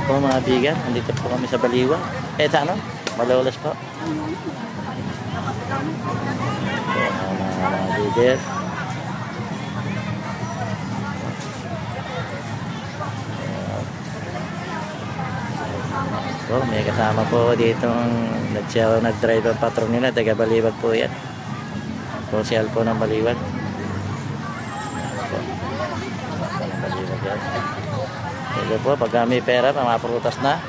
po mga bigan, nandito po kami sa Baliwan. Sa ano? Malolos po. Mga leader. So, may kasama po dito nag-drive ang patron nila, taga Baliwan po yan. Social po ng Baliwan. Ito po, pag may pera, mga prutas na.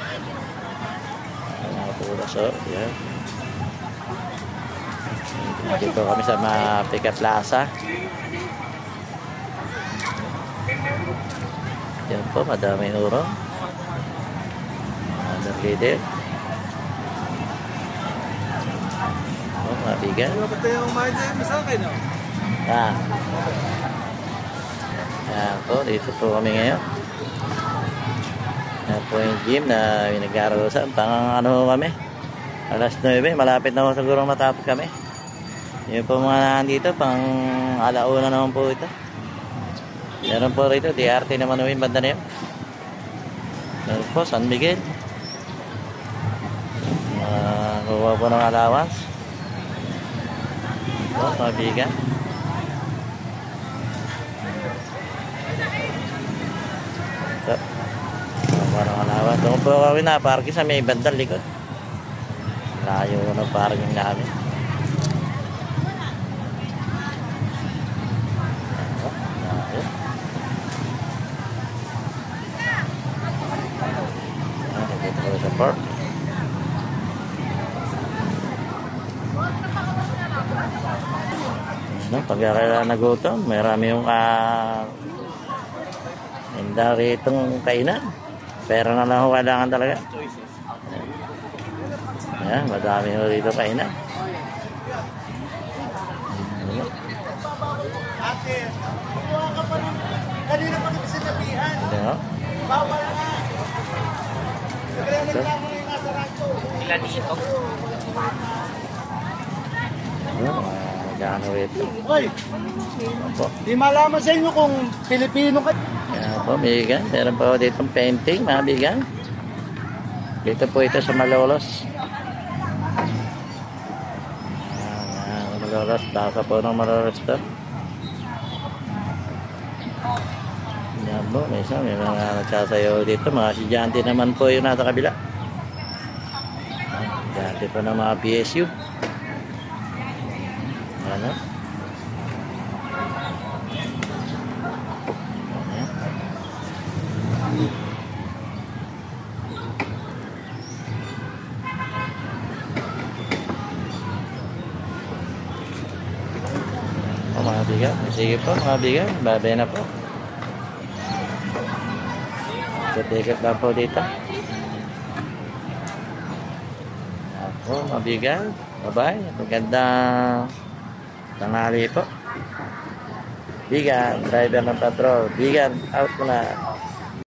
Mga prutas, so, yan. Dito kami sa Mapika Plaza. Yan po, madaming uro. Madaming leader. Oh, mga bigan. Yan. Yan po, dito po kami ngayon. Yan po yung gym na nag-aarusan. Pang ano kami, alas 9, malapit na po siguro matapos kami. Yun po mga nandito, pang alauna naman po ito. Meron po rito, DRT naman yung banda na yun. Meron po, San Miguel. Kuha po ng allowance. Po, mga bigan. Ito. Kuha ng allowance. Doon po kami na, parking sa may bandang likod. Layo ng parking namin. Sa park. Pag nagutom, marami yung hindi ritong kainan. Pera na lang kailangan talaga. Ayan, madami yung rito kainan. Ate, kumuha ka pa ng kanina pa kita sinabihan. Bawal na. Ilan dito? Gano'n ito. Hoy! Di malaman sa inyo kung Pilipino ka. Yan po, bigan. Meron po dito painting, mga bigan. Dito po ito sa Malolos. Malolos. Baka po ng Malolos ito. Yan po, may mga nagsasayaw dito. Mga estudyante naman po yung nasa kabila. Estudyante po ng mga PSU. Ano? Mga bigan. Sige po mga bigan. Babay na po. Ikot-ikot lang po dito. Ako mga bigan. Bye-bye. Magandang tanghali po. Bigan, driver ng patrol. Bigan, out ko na.